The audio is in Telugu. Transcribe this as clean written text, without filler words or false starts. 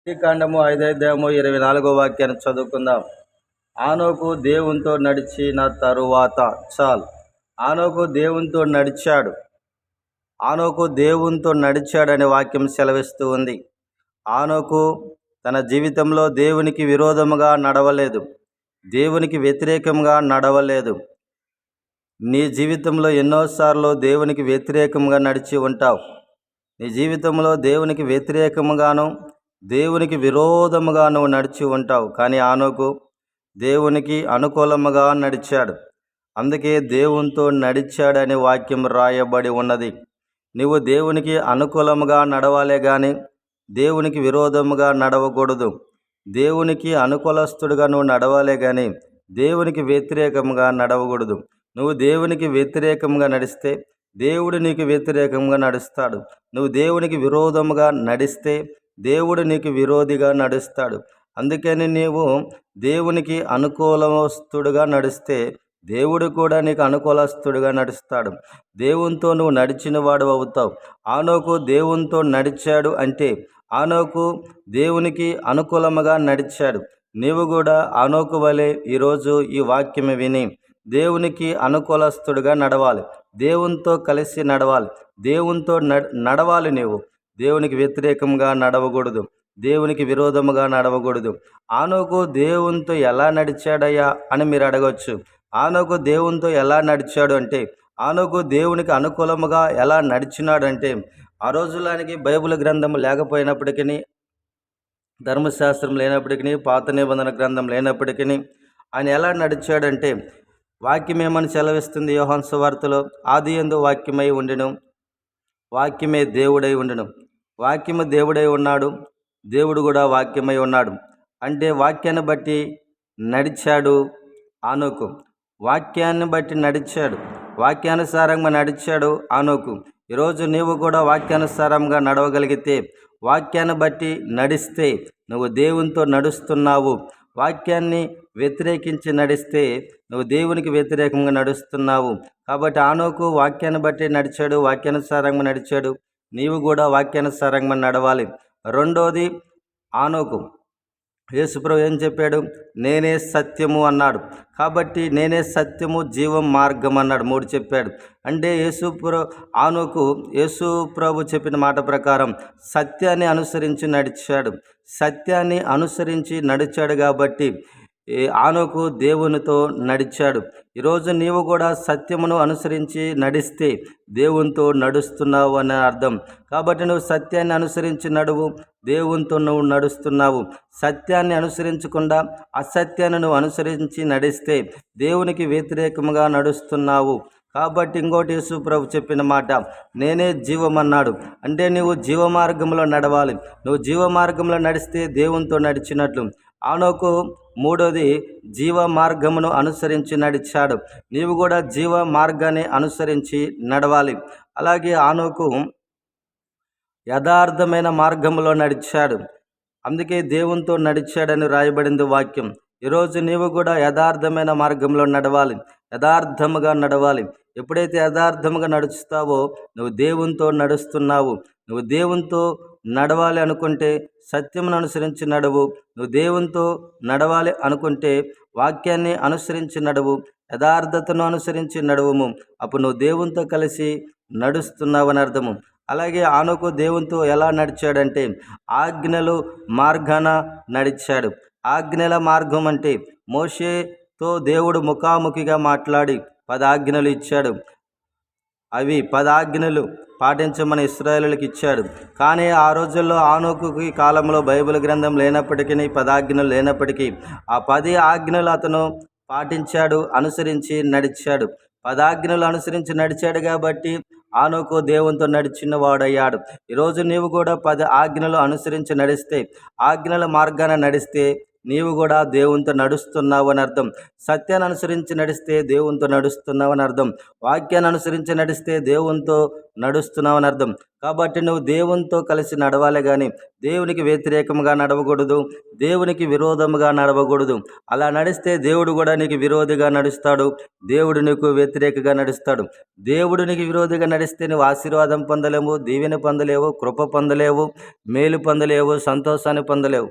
ఈ కాండము 5 అధ్యాయము 24 చదువుకుందాం. ఆనోకు దేవునితో నడిచిన తరువాత ఆనోకు దేవునితో నడిచాడు. ఆనోకు దేవునితో నడిచాడనే వాక్యం సెలవిస్తూ ఉంది. ఆనోకు తన జీవితంలో దేవునికి విరోధముగా నడవలేదు, దేవునికి వ్యతిరేకంగా నడవలేదు. నీ జీవితంలో ఎన్నోసార్లు దేవునికి వ్యతిరేకంగా నడిచి ఉంటావు. నీ జీవితంలో దేవునికి వ్యతిరేకంగాను దేవునికి విరోధముగా నువ్వు నడిచి ఉంటావు. కానీ ఆనోకు దేవునికి అనుకూలముగా నడిచాడు. అందుకే దేవునితో నడిచాడనే వాక్యం రాయబడి ఉన్నది. నువ్వు దేవునికి అనుకూలముగా నడవాలే కానీ దేవునికి విరోధముగా నడవకూడదు. దేవునికి అనుకూలస్తుడిగా నువ్వు నడవాలే కానీ దేవునికి వ్యతిరేకంగా నడవకూడదు. నువ్వు దేవునికి వ్యతిరేకంగా నడిస్తే దేవుడు నీకు వ్యతిరేకంగా నడుస్తాడు. నువ్వు దేవునికి విరోధముగా నడిస్తే దేవుడు నీకు విరోధిగా నడుస్తాడు. అందుకని నీవు దేవునికి అనుకూలస్తుడుగా నడిస్తే దేవుడు కూడా నీకు అనుకూలస్తుడుగా నడుస్తాడు. దేవునితో నువ్వు నడిచిన వాడు అవుతావు. ఆనోకు దేవునితో నడిచాడు అంటే ఆనోకు దేవునికి అనుకూలముగా నడిచాడు. నీవు కూడా ఆనోకు వలె ఈరోజు ఈ వాక్యం విని దేవునికి అనుకూలస్తుడుగా నడవాలి, దేవునితో కలిసి నడవాలి, దేవునితో నడవాలి. నీవు దేవునికి వ్యతిరేకంగా నడవకూడదు, దేవునికి విరోధముగా నడవకూడదు. ఆనోకు దేవునితో ఎలా నడిచాడయ్యా అని మీరు అడగవచ్చు. ఆనోకు దేవునితో ఎలా నడిచాడు అంటే ఆనోకు దేవునికి అనుకూలముగా ఎలా నడిచినాడంటే ఆ రోజులానికి బైబిల్ గ్రంథం లేకపోయినప్పటికీ, ధర్మశాస్త్రం లేనప్పటికీ, పాత నిబంధన గ్రంథం లేనప్పటికీ ఆయన ఎలా నడిచాడంటే వాక్యం ఏమని సెలవిస్తుంది యోహాను సువార్తలో, ఆదియందు వాక్యమై ఉండెను, వాక్యమే దేవుడై ఉండెను. వాక్యము దేవుడై ఉన్నాడు, దేవుడు కూడా వాక్యమై ఉన్నాడు. అంటే వాక్యాన్ని బట్టి నడిచాడు ఆనోకు. వాక్యాన్ని బట్టి నడిచాడు, వాక్యానుసారంగా నడిచాడు ఆనోకు. ఈరోజు నీవు కూడా వాక్యానుసారంగా నడవగలిగితే, వాక్యాన్ని బట్టి నడిస్తే నువ్వు దేవునితో నడుస్తున్నావు. వాక్యాన్ని వ్యతిరేకించి నడిస్తే నువ్వు దేవునికి వ్యతిరేకంగా నడుస్తున్నావు. కాబట్టి ఆనోకు వాక్యాన్ని బట్టి నడిచాడు, వాక్యానుసారంగా నడిచాడు. నీవు కూడా వాక్యానుసారంగా నడవాలి. రెండోది, ఆనోకు యేసుప్రభు ఏం చెప్పాడు? నేనే సత్యము అన్నాడు. కాబట్టి నేనే సత్యము, జీవం, మార్గం అన్నాడు. 3 చెప్పాడు. అంటే ఆనోకు యేసుప్రభు చెప్పిన మాట ప్రకారం సత్యాన్ని అనుసరించి నడిచాడు. సత్యాన్ని అనుసరించి నడిచాడు కాబట్టి ఆనోకు దేవునితో నడిచాడు. ఈరోజు నీవు కూడా సత్యమును అనుసరించి నడిస్తే దేవునితో నడుస్తున్నావు అనే అర్థం. కాబట్టి నువ్వు సత్యాన్ని అనుసరించి నడువు, దేవునితో నువ్వు నడుస్తున్నావు. సత్యాన్ని అనుసరించకుండా అసత్యాన్ని నువ్వు అనుసరించి నడిస్తే దేవునికి వ్యతిరేకంగా నడుస్తున్నావు. కాబట్టి ఇంకోటి యేసుప్రభు చెప్పిన మాట, నేనే జీవం అన్నాడు. అంటే నువ్వు జీవమార్గంలో నడవాలి. నువ్వు జీవమార్గంలో నడిస్తే దేవునితో నడిచినట్లు. ఆనోకు మూడోది, జీవ మార్గమును అనుసరించి నడిచాడు. నీవు కూడా జీవ మార్గాన్ని అనుసరించి నడవాలి. అలాగే ఆనోకు యథార్థమైన మార్గంలో నడిచాడు. అందుకే దేవునితో నడిచాడని రాయబడింది వాక్యం. ఈరోజు నీవు కూడా యథార్థమైన మార్గంలో నడవాలి, యథార్థముగా నడవాలి. ఎప్పుడైతే యథార్థముగా నడుస్తావో నువ్వు దేవునితో నడుస్తున్నావు. నువ్వు దేవునితో నడవాలి అనుకుంటే సత్యమును అనుసరించి నడువు. నువ్వు దేవునితో నడవాలి అనుకుంటే వాక్యాన్ని అనుసరించి నడువు, యథార్థతను అనుసరించి నడువుము. అప్పుడు నువ్వు దేవునితో కలిసి నడుస్తున్నావని అర్థము. అలాగే ఆనోకు దేవునితో ఎలా నడిచాడంటే ఆజ్ఞలు మార్గాన నడిచాడు. ఆజ్ఞల మార్గం అంటే మోషేతో దేవుడు ముఖాముఖిగా మాట్లాడి 10 ఆజ్ఞలు ఇచ్చాడు. అవి 10 ఆజ్ఞలు పాటించమని ఇశ్రాయేలులకు ఇచ్చాడు. కానీ ఆ రోజుల్లో ఆనోకుకి కాలంలో బైబిల్ గ్రంథం లేనప్పటికీ, 10 ఆజ్ఞలు లేనప్పటికీ ఆ 10 ఆజ్ఞలు అతను పాటించాడు, అనుసరించి నడిచాడు. 10 ఆజ్ఞలు అనుసరించి నడిచాడు కాబట్టి ఆనోకు దేవునితో నడిచిన వాడయ్యాడు. ఈరోజు నీవు కూడా 10 ఆజ్ఞలు అనుసరించి నడిస్తే, ఆజ్ఞల మార్గాన నడిస్తే నీవు కూడా దేవునితో నడుస్తున్నావు అని అర్థం. సత్యాన్ని అనుసరించి నడిస్తే దేవునితో నడుస్తున్నావు అని అర్థం. వాక్యాన్ని అనుసరించి నడిస్తే దేవునితో నడుస్తున్నావు అని అర్థం. కాబట్టి నువ్వు దేవునితో కలిసి నడవాలి కానీ దేవునికి వ్యతిరేకంగా నడవకూడదు, దేవునికి విరోధముగా నడవకూడదు. అలా నడిస్తే దేవుడు కూడా నీకు విరోధిగా నడుస్తాడు, దేవుడు నీకు వ్యతిరేకంగా నడుస్తాడు. దేవుడు నీకు విరోధిగా నడిస్తే నువ్వు ఆశీర్వాదం పొందలేవు, దీవెన పొందలేవు, కృప పొందలేవు, మేలు పొందలేవు, సంతోషాన్ని పొందలేవు.